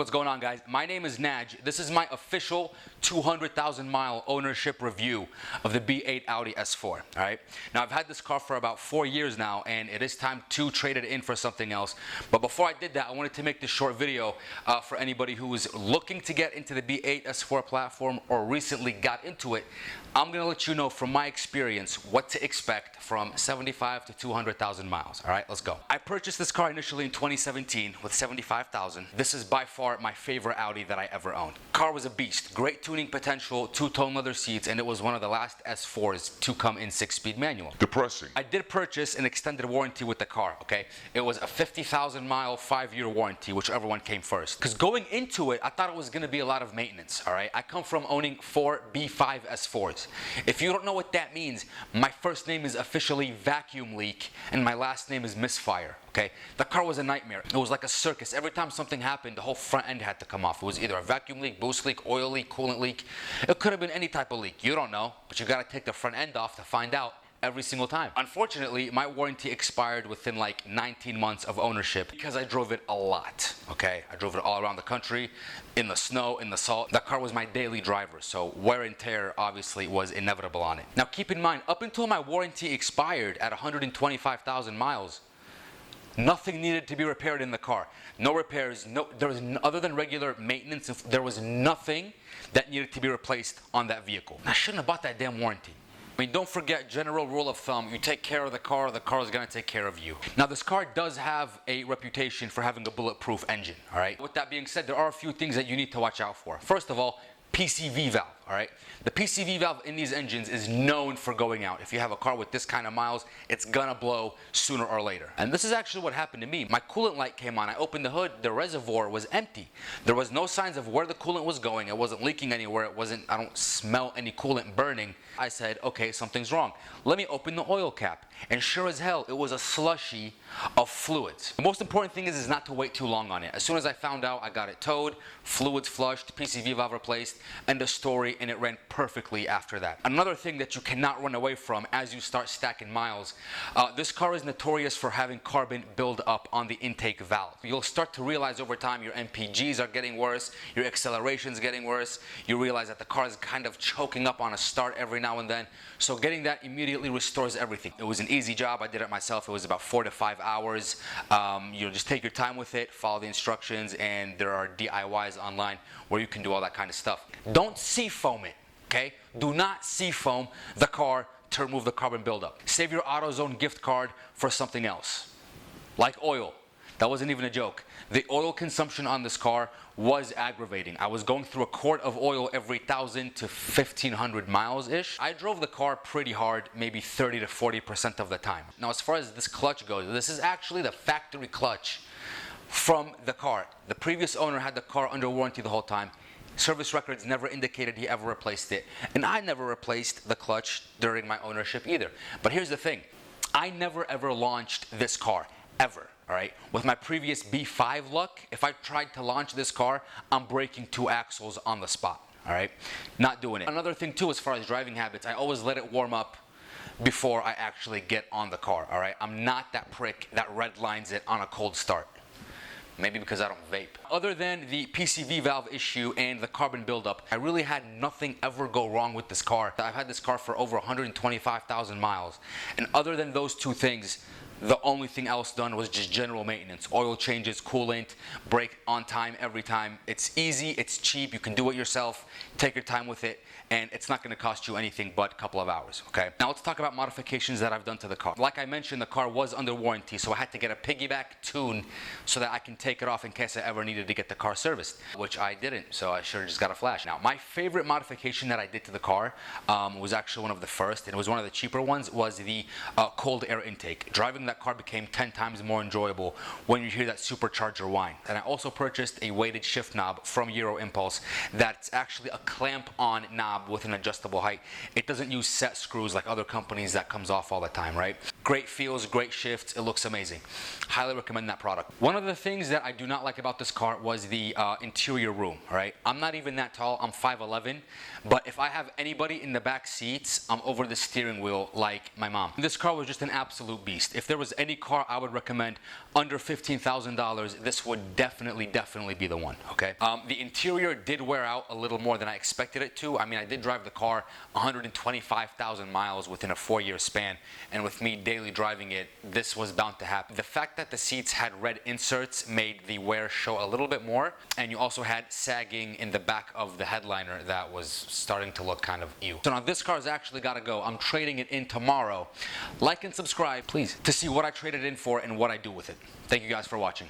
What's going on, guys? My name is Naj. This is my official 200,000 mile ownership review of the B8 Audi S4. All right. Now, I've had this car for about 4 years now, and it is time to trade it in for something else. But before I did that, I wanted to make this short video for anybody who is looking to get into the B8 S4 platform or recently got into it. I'm going to let you know from my experience what to expect from 75 to 200,000 miles. All right, let's go. I purchased this car initially in 2017 with 75,000. This is by far my favorite Audi that I ever owned. Car was a beast, great tuning potential, two-tone leather seats, and it was one of the last S4s to come in 6-speed manual. Depressing. I did purchase an extended warranty with the car, okay? It was a 50,000 mile, 5-year warranty, whichever one came first. Because going into it, I thought it was gonna be a lot of maintenance, all right? I come from owning 4 B5 S4s. If you don't know what that means, my first name is officially Vacuum Leak, and my last name is Misfire, okay? The car was a nightmare. It was like a circus. Every time something happened, the whole front end had to come off. It was either a vacuum leak, boost leak, oil leak, coolant leak. It could have been any type of leak. You don't know, but you gotta take the front end off to find out every single time. Unfortunately, my warranty expired within like 19 months of ownership because I drove it a lot, okay? I drove it all around the country, in the snow, in the salt. That car was my daily driver, so wear and tear obviously was inevitable on it. Now keep in mind, up until my warranty expired at 125,000 miles, nothing needed to be repaired in the car. No repairs, other than regular maintenance, there was nothing that needed to be replaced on that vehicle. I shouldn't have bought that damn warranty. I mean, don't forget, general rule of thumb, you take care of the car is gonna take care of you. Now, this car does have a reputation for having a bulletproof engine, all right? With that being said, there are a few things that you need to watch out for. First of all, PCV valve, all right? The PCV valve in these engines is known for going out. If you have a car with this kind of miles, it's gonna blow sooner or later. And this is actually what happened to me. My coolant light came on. I opened the hood. The reservoir was empty. There was no signs of where the coolant was going. It wasn't leaking anywhere. I don't smell any coolant burning. I said, okay, something's wrong. Let me open the oil cap. And sure as hell, it was a slushy of fluids. The most important thing is not to wait too long on it. As soon as I found out, I got it towed, fluids flushed, PCV valve replaced, end of story, and it ran perfectly after that. Another thing that you cannot run away from as you start stacking miles, this car is notorious for having carbon build up on the intake valve. You'll start to realize over time your MPGs are getting worse, your acceleration's getting worse, you realize that the car is kind of choking up on a start every now and then. So getting that immediately restores everything. It was an easy job. I did it myself. It was about 4 to 5 hours. You just take your time with it, follow the instructions, and there are DIYs online where you can do all that kind of stuff. Don't seafoam it, okay? Do not seafoam the car to remove the carbon buildup. Save your AutoZone gift card for something else, like oil. That wasn't even a joke. The oil consumption on this car was aggravating. I was going through a quart of oil every 1,000 to 1,500 miles-ish. I drove the car pretty hard, maybe 30 to 40% of the time. Now, as far as this clutch goes, this is actually the factory clutch from the car. The previous owner had the car under warranty the whole time. Service records never indicated he ever replaced it. And I never replaced the clutch during my ownership either. But here's the thing. I never ever launched this car, ever. All right, with my previous B5 luck, if I tried to launch this car, I'm breaking 2 axles on the spot. All right, not doing it. Another thing too, as far as driving habits, I always let it warm up before I actually get on the car. All right, I'm not that prick that redlines it on a cold start. Maybe because I don't vape. Other than the PCV valve issue and the carbon buildup, I really had nothing ever go wrong with this car. I've had this car for over 125,000 miles. And other than those 2 things, the only thing else done was just general maintenance. Oil changes, coolant, brake on time every time. It's easy, it's cheap, you can do it yourself, take your time with it, and it's not gonna cost you anything but a couple of hours, okay? Now let's talk about modifications that I've done to the car. Like I mentioned, the car was under warranty, so I had to get a piggyback tune so that I can take it off in case I ever needed to get the car serviced, which I didn't, so I sure just got a flash. Now, my favorite modification that I did to the car was actually one of the first, and it was one of the cheaper ones, was the cold air intake. Driving that car became 10 times more enjoyable when you hear that supercharger whine. And I also purchased a weighted shift knob from EUROIMPULSE that's actually a clamp-on knob with an adjustable height. It doesn't use set screws like other companies that comes off all the time, right? Great feels, great shifts, it looks amazing. Highly recommend that product. One of the things that I do not like about this car was the interior room, right? I'm not even that tall, I'm 5'11", but if I have anybody in the back seats, I'm over the steering wheel like my mom. This car was just an absolute beast. If there was any car I would recommend under $15,000, this would definitely be the one, okay? The interior did wear out a little more than I expected it to. I mean, I did drive the car 125,000 miles within a 4-year span, and with me daily driving it, this was bound to happen. The fact that the seats had red inserts made the wear show a little bit more, and you also had sagging in the back of the headliner that was starting to look kind of ew. So now this car's actually gotta go. I'm trading it in tomorrow. Like and subscribe, please, to see what I traded in for and what I do with it. Thank you guys for watching.